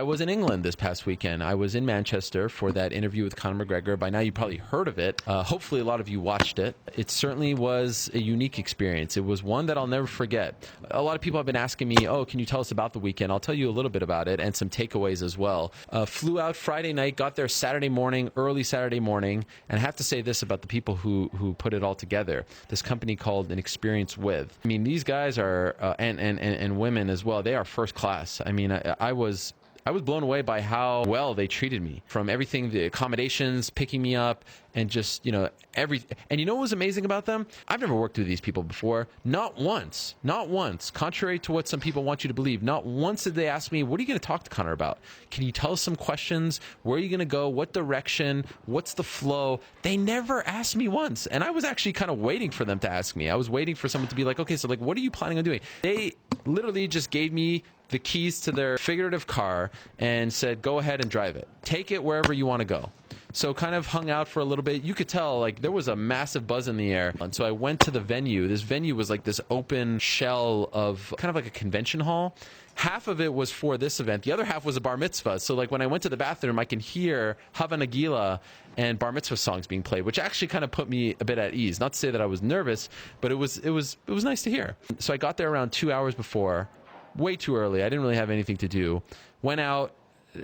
I was in England this past weekend. I was in Manchester for that interview with Conor McGregor. By now, you probably heard of it. Hopefully, a lot of you watched it. It certainly was a unique experience. It was one that I'll never forget. A lot of people have been asking me, oh, can you tell us about the weekend? I'll tell you a little bit about it and some takeaways as well. Flew out Friday night, got there Saturday morning, early Saturday morning. And I have to say this about the people who put it all together. This company called An Experience With. I mean, these guys are, and women as well, they are first class. I mean, I was blown away by how well they treated me, from everything, the accommodations, picking me up, and just, and you know what was amazing about them? I've never worked with these people before. Not once, contrary to what some people want you to believe, not once did they ask me, what are you going to talk to Conor about? Can you tell us some questions? Where are you going to go? What direction? What's the flow? They never asked me once. And I was actually kind of waiting for them to ask me. I was waiting for someone to be like, okay, so like, what are you planning on doing? They literally just gave me the keys to their figurative car and said, go ahead and drive it. Take it wherever you want to go. So kind of hung out for a little bit. You could tell like there was a massive buzz in the air. And so I went to the venue. This venue was like this open shell of kind of like a convention hall. Half of it was for this event. The other half was a bar mitzvah. So like when I went to the bathroom, I can hear Hava Nagila and bar mitzvah songs being played, which actually kind of put me a bit at ease. Not to say that I was nervous, but it was nice to hear. So I got there around 2 hours before. Way too early. I didn't really have anything to do. Went out,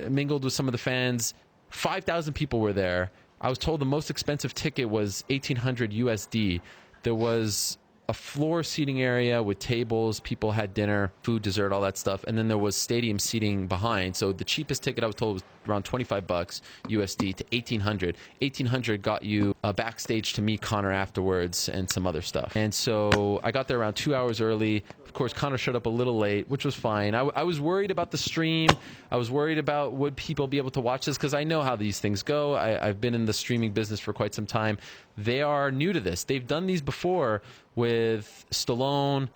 mingled with some of the fans. 5,000 people were there. I was told the most expensive ticket was $1,800 USD. There was a floor seating area with tables. People had dinner, food, dessert, all that stuff. And then there was stadium seating behind. So the cheapest ticket I was told was around 25 bucks USD to 1,800. 1,800 got you backstage to meet Conor afterwards and some other stuff. And so I got there around 2 hours early. Of course, Conor showed up a little late, which was fine. I was worried about the stream. I was worried about would people be able to watch this, because I know how these things go. I've been in the streaming business for quite some time. They are new to this. They've done these before with Stallone,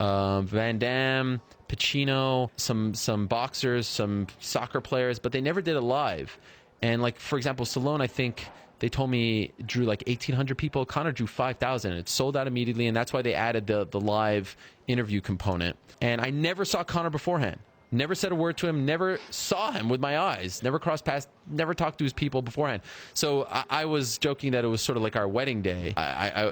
Van Damme, Pacino, some boxers, some soccer players, but they never did it live. And like, for example, Stallone, I think they told me drew like 1,800 people. Conor drew 5,000. It sold out immediately, and that's why they added the live interview component. And I never saw Conor beforehand. Never said a word to him, never saw him with my eyes, never crossed paths, never talked to his people beforehand. So I was joking that it was sort of like our wedding day.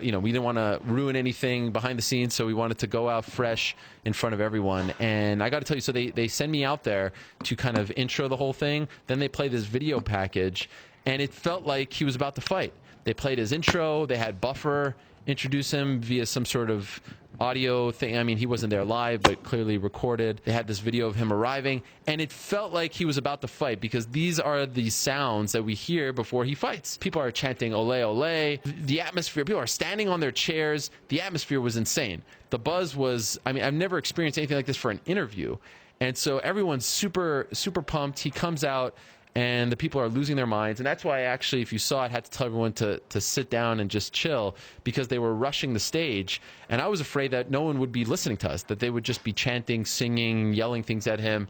We didn't want to ruin anything behind the scenes, so we wanted to go out fresh in front of everyone. And I got to tell you, so they send me out there to kind of intro the whole thing. Then they play this video package, and it felt like he was about to fight. They played his intro. They had Buffer introduce him via some sort of audio thing. I mean, he wasn't there live, but clearly recorded. They had this video of him arriving, and it felt like he was about to fight, because these are the sounds that we hear before he fights. People are chanting ole ole. The atmosphere, people are standing on their chairs. The atmosphere was insane. The buzz was, I mean, I've never experienced anything like this for an interview. And so everyone's super pumped. He comes out, and the people are losing their minds. And that's why I actually, if you saw it, had to tell everyone to sit down and just chill, because they were rushing the stage. And I was afraid that no one would be listening to us, that they would just be chanting, singing, yelling things at him.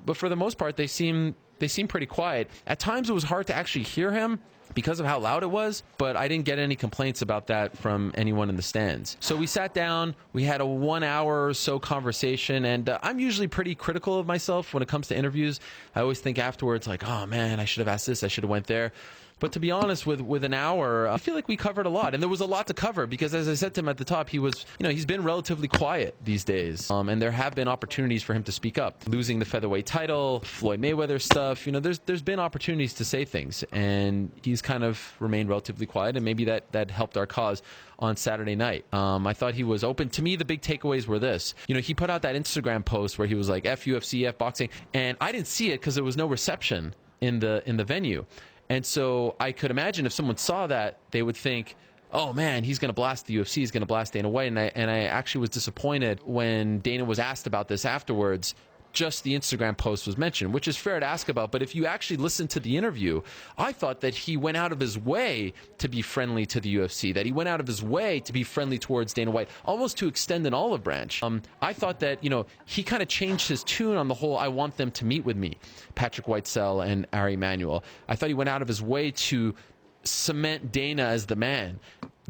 But for the most part, they seem pretty quiet. At times it was hard to actually hear him because of how loud it was, but I didn't get any complaints about that from anyone in the stands. So we sat down, we had a 1 hour or so conversation, and I'm usually pretty critical of myself when it comes to interviews. I always think afterwards, like, oh man, I should have asked this, I should have went there. But to be honest, with an hour, I feel like we covered a lot. And there was a lot to cover, because as I said to him at the top, he was, he's been relatively quiet these days. And there have been opportunities for him to speak up. Losing the featherweight title, Floyd Mayweather stuff, there's been opportunities to say things. And he's kind of remained relatively quiet, and maybe that helped our cause on Saturday night. I thought he was open. To me, the big takeaways were this. He put out that Instagram post where he was like, F UFC, F boxing. And I didn't see it because there was no reception in the venue. And so I could imagine if someone saw that, they would think, oh man, he's going to blast the UFC, he's going to blast Dana White. And I actually was disappointed when Dana was asked about this afterwards. Just the Instagram post was mentioned, which is fair to ask about. But if you actually listen to the interview, I thought that he went out of his way to be friendly to the UFC, that he went out of his way to be friendly towards Dana White, almost to extend an olive branch. I thought that, he kind of changed his tune on the whole, I want them to meet with me, Patrick Whitesell and Ari Emanuel. I thought he went out of his way to cement Dana as the man.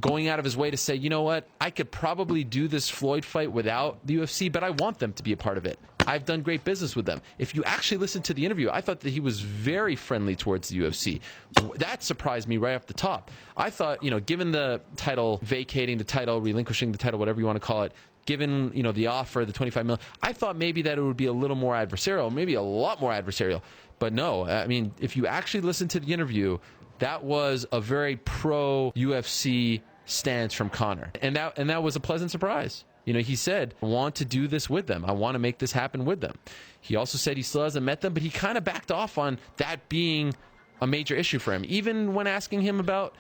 going out of his way to say, you know what, I could probably do this Floyd fight without the UFC, but I want them to be a part of it. I've done great business with them. If you actually listen to the interview, I thought that he was very friendly towards the UFC. That surprised me right off the top. I thought, given the title, vacating the title, relinquishing the title, whatever you want to call it, given, the offer, the $25 million, I thought maybe that it would be a little more adversarial, maybe a lot more adversarial. But no, I mean, if you actually listen to the interview, that was a very pro-UFC stance from Conor. And that was a pleasant surprise. He said, I want to do this with them. I want to make this happen with them. He also said he still hasn't met them, but he kind of backed off on that being a major issue for him. Even when asking him about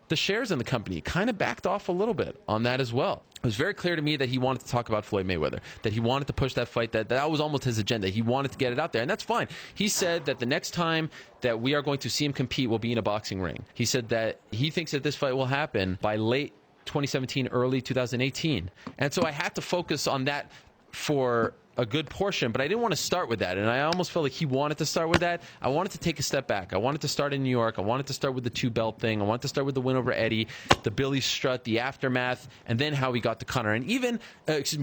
the shares in the company, kind of backed off a little bit on that as well. It was very clear to me that he wanted to talk about Floyd Mayweather, that he wanted to push that fight, that was almost his agenda. He wanted to get it out there, and that's fine. He said that the next time that we are going to see him compete will be in a boxing ring. He said that he thinks that this fight will happen by late 2017, early 2018. And so I had to focus on that for a good portion, but I didn't want to start with that. And I almost felt like he wanted to start with that. I wanted to take a step back. I wanted to start in New York. I wanted to start with the 2-belt thing. I wanted to start with the win over Eddie, the Billy Strut, the aftermath, and then how he got to Conor. And even,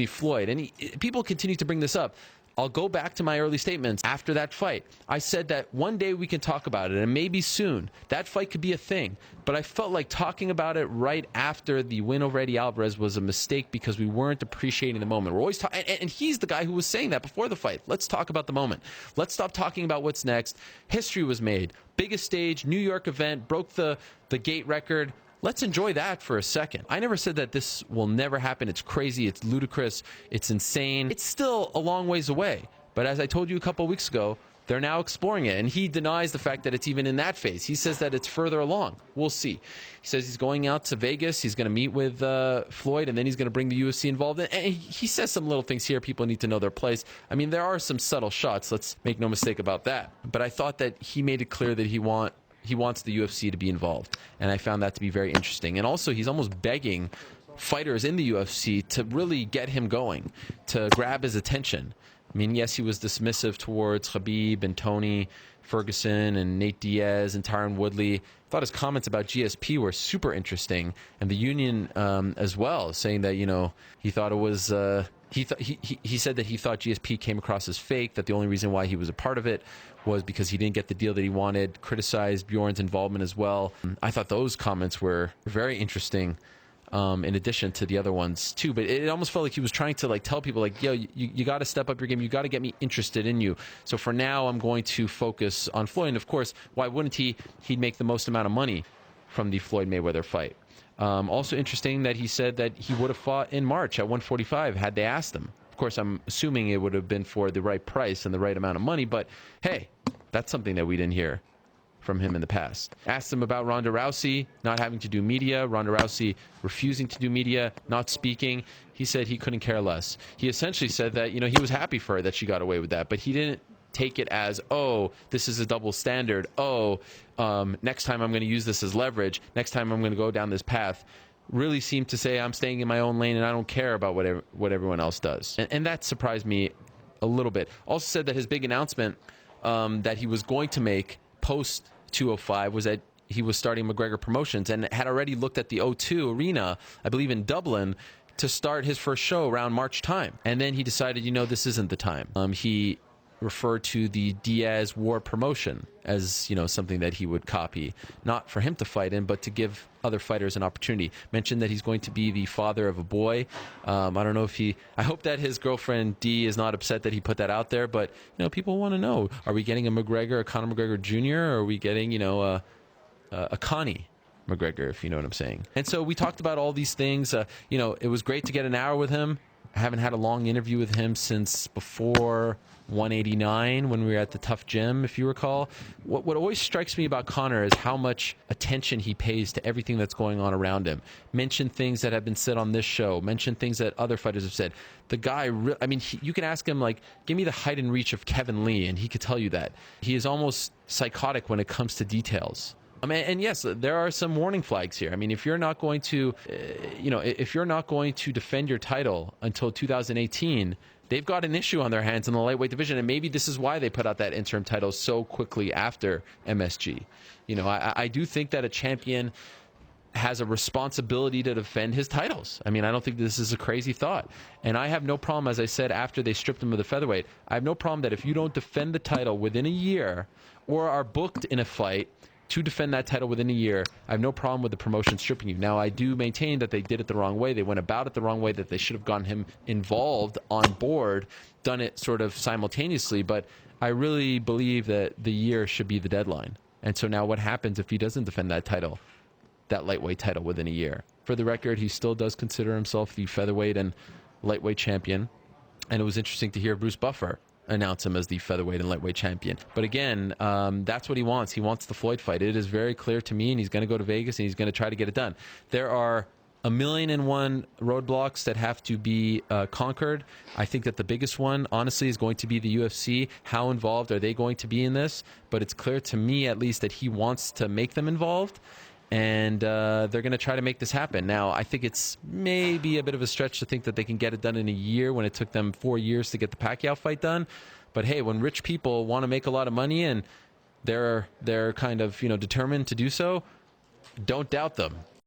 Floyd. And people continue to bring this up. I'll go back to my early statements after that fight. I said that one day we can talk about it, and maybe soon. That fight could be a thing. But I felt like talking about it right after the win over Eddie Alvarez was a mistake because we weren't appreciating the moment. We're always talking, and he's the guy who was saying that before the fight. Let's talk about the moment. Let's stop talking about what's next. History was made. Biggest stage, New York event, broke the gate record. Let's enjoy that for a second. I never said that this will never happen. It's crazy. It's ludicrous. It's insane. It's still a long ways away. But as I told you a couple of weeks ago, they're now exploring it. And he denies the fact that it's even in that phase. He says that it's further along. We'll see. He says he's going out to Vegas. He's going to meet with Floyd, and then he's going to bring the UFC involved. And he says some little things here. People need to know their place. I mean, there are some subtle shots. Let's make no mistake about that. But I thought that he made it clear that he wants the UFC to be involved. And I found that to be very interesting. And also, he's almost begging fighters in the UFC to really get him going, to grab his attention. I mean, yes, he was dismissive towards Khabib and Tony Ferguson and Nate Diaz and Tyron Woodley. I thought his comments about GSP were super interesting. And the union as well, saying that, he thought it was... He said that he thought GSP came across as fake, that the only reason why he was a part of it was because he didn't get the deal that he wanted, criticized Bjorn's involvement as well. I thought those comments were very interesting, in addition to the other ones too. But it almost felt like he was trying to tell people yo, you got to step up your game. You got to get me interested in you. So for now, I'm going to focus on Floyd. And of course, why wouldn't he? He'd make the most amount of money from the Floyd Mayweather fight. Also interesting that he said that he would have fought in March at 145 had they asked him. Of course, I'm assuming it would have been for the right price and the right amount of money, but hey, that's something that we didn't hear from him in the past. Asked him about Ronda Rousey not having to do media, Ronda Rousey refusing to do media, not speaking. He said he couldn't care less. He essentially said that, he was happy for her that she got away with that, but he didn't take it as, oh, this is a double standard. Oh, next time I'm going to use this as leverage. Next time I'm going to go down this path. Really seemed to say, I'm staying in my own lane and I don't care about what everyone else does. And that surprised me a little bit. Also said that his big announcement that he was going to make post 205 was that he was starting McGregor Promotions and had already looked at the O2 Arena, I believe in Dublin, to start his first show around March time. And then he decided, this isn't the time. He referred to the Diaz War promotion as, something that he would copy, not for him to fight in, but to give other fighters an opportunity. Mentioned that he's going to be the father of a boy. I don't know if I hope that his girlfriend Dee is not upset that he put that out there, but, people want to know, are we getting a McGregor, a Conor McGregor Jr., or are we getting, a Connie McGregor, if you know what I'm saying? And so we talked about all these things. It was great to get an hour with him. I haven't had a long interview with him since before 189 when we were at the Tough Gym, if you recall. What always strikes me about Conor is how much attention he pays to everything that's going on around him. Mention things that have been said on this show. Mention things that other fighters have said. The guy, you can ask him, give me the height and reach of Kevin Lee, and he could tell you that. He is almost psychotic when it comes to details. And yes, there are some warning flags here. If you're not going to, if you're not going to defend your title until 2018, they've got an issue on their hands in the lightweight division, and maybe this is why they put out that interim title so quickly after MSG. I do think that a champion has a responsibility to defend his titles. I mean, I don't think this is a crazy thought. And I have no problem, as I said, after they stripped him of the featherweight, I have no problem that if you don't defend the title within a year or are booked in a fight to defend that title within a year, I have no problem with the promotion stripping you. Now, I do maintain that they did it the wrong way. They went about it the wrong way, that they should have gotten him involved on board, done it sort of simultaneously. But I really believe that the year should be the deadline. And so now what happens if he doesn't defend that title, that lightweight title, within a year? For the record, he still does consider himself the featherweight and lightweight champion. And it was interesting to hear Bruce Buffer announce him as the featherweight and lightweight champion. But again, that's what he wants. He wants the Floyd fight. It is very clear to me, and he's going to go to Vegas and he's going to try to get it done. There are 1,000,001 roadblocks that have to be conquered. I think that the biggest one, honestly, is going to be the UFC. How involved are they going to be in this? But it's clear to me, at least, that he wants to make them involved. And they're going to try to make this happen. Now, I think it's maybe a bit of a stretch to think that they can get it done in a year when it took them 4 years to get the Pacquiao fight done. But hey, when rich people want to make a lot of money and they're kind of determined to do so, don't doubt them.